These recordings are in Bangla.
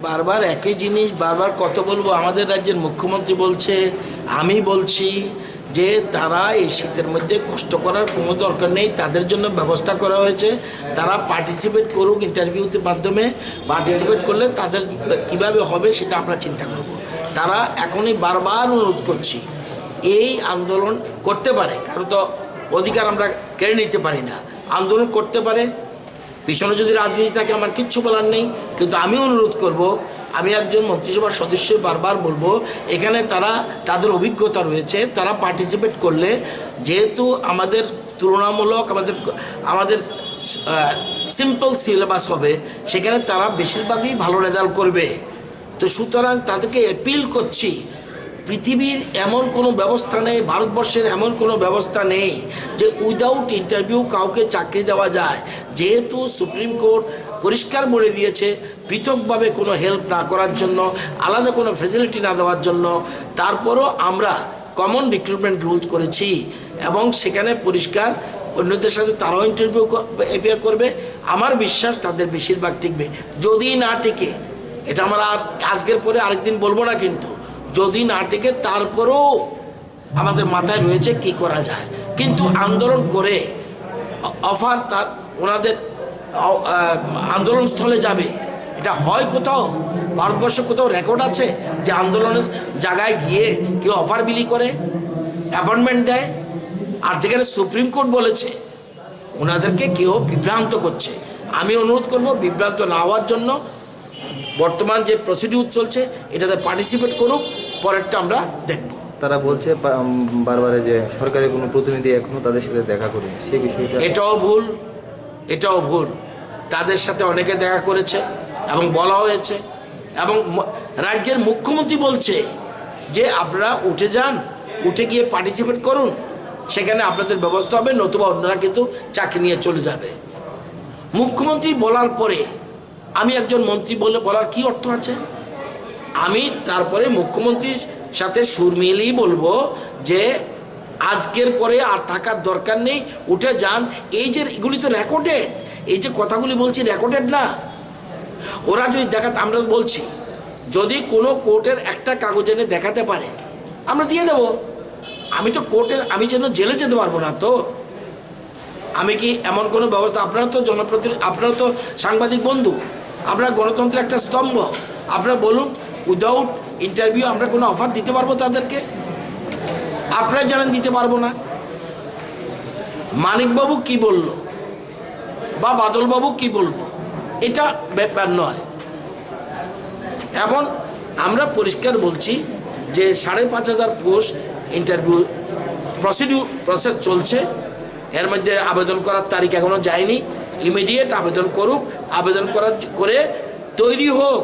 বারবার একই জিনিস বারবার কত বলবো। আমাদের রাজ্যের মুখ্যমন্ত্রী বলছে, আমি বলছি যে তারা এই শীতের মধ্যে কষ্ট করার কোনো দরকার নেই, তাদের জন্য ব্যবস্থা করা হয়েছে। তারা পার্টিসিপেট করুক, ইন্টারভিউতে মাধ্যমে পার্টিসিপেট করলে তাদের কিভাবে হবে সেটা আমরা চিন্তা করব। তারা এখনই বারবার অনুরোধ করছি, এই আন্দোলন করতে পারে, কারণ তো অধিকার আমরা কেড়ে নিতে পারি না, আন্দোলন করতে পারে। পিছনে যদি রাজনীতি থাকে আমার কিচ্ছু বলার নেই, কিন্তু আমি অনুরোধ করব, আমি একজন মন্ত্রিসভার সদস্য বারবার বলবো, এখানে তারা তাদের অভিজ্ঞতা রয়েছে, তারা পার্টিসিপেট করলে যেহেতু আমাদের তুলনামূলক আমাদের সিম্পল সিলেবাস হবে, সেখানে তারা বেশিরভাগই ভালো রেজাল্ট করবে। তো সুতরাং তাদেরকে অ্যাপিল করছি, পৃথিবীর এমন কোনো ব্যবস্থা নেই, ভারতবর্ষের এমন কোনো ব্যবস্থা নেই যে উইদাউট ইন্টারভিউ কাউকে চাকরি দেওয়া যায়। যেহেতু সুপ্রিম কোর্ট পরিষ্কার বলে দিয়েছে পৃথকভাবে কোনো হেল্প না করার জন্য, আলাদা কোনো ফ্যাসিলিটি না দেওয়ার জন্য, তারপরও আমরা কমন রিক্রুটমেন্ট রুলস করেছি এবং সেখানে পরিষ্কার অন্যদের সাথে তারাও ইন্টারভিউ অ্যাপিয়ার করবে। আমার বিশ্বাস তাদের বেশিরভাগ টিকবে। যদি না টিকে, এটা আমরা আজকের পরে আরেকদিন বলবো না, কিন্তু যদি না টিকে তারপরেও আমাদের মাথায় রয়েছে কি করা যায়। কিন্তু আন্দোলন করে অফার তার ওনাদের আন্দোলনস্থলে যাবে, এটা হয় কোথাও? ভারতবর্ষে কোথাও রেকর্ড আছে যে আন্দোলনের জায়গায় গিয়ে কেউ অফার বিলি করে, অ্যাপয়েন্টমেন্ট দেয়? আর যেখানে সুপ্রিম কোর্ট বলেছে ওনাদেরকে কেউ বিভ্রান্ত করছে। আমি অনুরোধ করব বিভ্রান্ত না হওয়ার জন্য, বর্তমান যে প্রসিডিউর চলছে এটাতে পার্টিসিপেট করুক, পরেরটা আমরা দেখব। তারা বলছে বারবার যে সরকারের কোনো প্রতিনিধি এখনো তাদের সাথে দেখা করেনি, সেই বিষয়টা এটাও ভুল, এটাও ভুল। তাদের সাথে অনেকে দেখা করেছে এবং বলা হয়েছে, এবং রাজ্যের মুখ্যমন্ত্রী বলছে যে আপনারা উঠে যান, উঠে গিয়ে পার্টিসিপেট করুন, সেখানে আপনাদের ব্যবস্থা হবে, নতুবা অন্যরা কিন্তু চাকরি নিয়ে চলে যাবে। মুখ্যমন্ত্রী বলার পরে আমি একজন মন্ত্রী বলে বলার কি অর্থ আছে? আমি তারপরে মুখ্যমন্ত্রীর সাথে সুর মিলিয়ে বলবো যে আজকের পরে আর থাকার দরকার নেই, উঠে যান। এই যে এগুলি তো রেকর্ডেড, এই যে কথাগুলি বলছি রেকর্ডেড না। ওরা যদি দেখাতে, আমরা বলছি যদি কোনো কোর্টের একটা কাগজ এনে দেখাতে পারে আমরা দিয়ে দেব। আমি তো কোর্টের, আমি যেন জেলে যেতে পারবো না তো। আমি কি এমন কোনো ব্যবস্থা, আপনারা তো জনপ্রতিনিধি, আপনারা তো সাংবাদিক বন্ধু, আপনারা গণতন্ত্রের একটা স্তম্ভ, আপনারা বলুন উইদাউট ইন্টারভিউ আমরা কোনো অফার দিতে পারবো তাদেরকে? আপনারা জানেন দিতে পারবো না। মানিকবাবু কি বলল বা বাদলবাবু কি বলবো, এটা ব্যাপার নয়। এখন আমরা পরিষ্কার বলছি যে 5,500 পোস্ট ইন্টারভিউ প্রসেস চলছে, এর মধ্যে আবেদন করার তারিখ এখনো যায়নি। ইমিডিয়েট আবেদন করুক, আবেদন করে তৈরি হোক।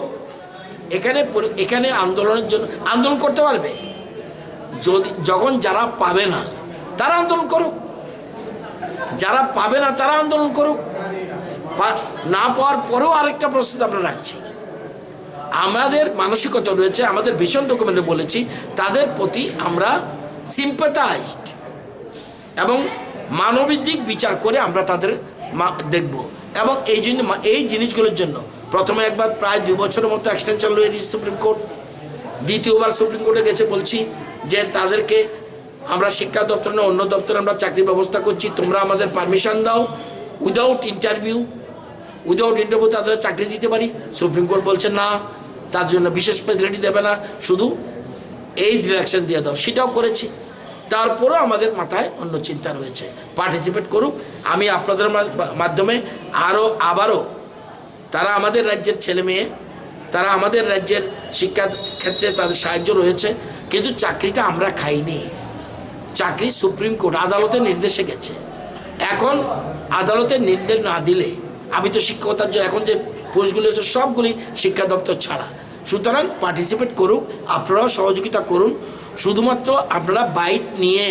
এখানে আন্দোলনের জন্য আন্দোলন করতে পারবে। যখন যারা পাবে না তারা আন্দোলন করুক, যারা পাবে না তারা আন্দোলন করুক। না পাওয়ার পরেও আরেকটা প্রস্তুত আমরা রাখছি। আমাদের মানসিকতা রয়েছে, আমাদের ভীষণ ডকুমেন্টে বলেছি তাদের প্রতি আমরা সিম্পাথাইজড, এবং মানবিক দিক বিচার করে আমরা তাদের দেখব। এবং এই জন্য এই জিনিসগুলোর জন্য প্রথমে একবার প্রায় 2 বছরের মতো এক্সটেনশন লয়ে দিয়েছে সুপ্রিম কোর্ট, দ্বিতীয়বার সুপ্রিম কোর্টে গেছে বলছি যে তাদেরকে আমরা শিক্ষা দপ্তর না অন্য দপ্তরে আমরা চাকরির ব্যবস্থা করছি, তোমরা আমাদের পারমিশন দাও, উইদাউট ইন্টারভিউ তাদের চাকরি দিতে পারি। সুপ্রিম কোর্ট বলছে না, তার জন্য বিশেষ ফ্যাসিলিটি দেবে না, শুধু এইজ রিল্যাক্সেশন দিয়ে দাও। সেটাও করেছি। তারপরেও আমাদের মাথায় অন্য চিন্তা রয়েছে, পার্টিসিপেট করুক। আমি আপনাদের মাধ্যমে আবারও তারা আমাদের রাজ্যের ছেলে মেয়ে, তারা আমাদের রাজ্যের শিক্ষা ক্ষেত্রে তাদের সাহায্য রয়েছে, কিন্তু চাকরিটা আমরা খাইনি। চাকরি সুপ্রিম কোর্ট আদালতের নির্দেশে গেছে। এখন আদালতের নির্দেশ না দিলে, আমি তো শিক্ষকতার জন্য এখন যে পোস্টগুলি হচ্ছে সবগুলি শিক্ষা দপ্তর ছাড়া। সুতরাং পার্টিসিপেট করুক, আপনারাও সহযোগিতা করুন। শুধুমাত্র আপনারা বাইট নিয়ে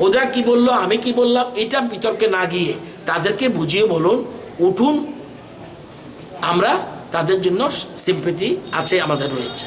ওরা কি বললো আমি কি বললাম এটা বিতর্কে না গিয়ে তাদেরকে বুঝিয়ে বলুন উঠুন, আমরা তাদের জন্য সিম্প্যাথি আছে, আমাদের রয়েছে।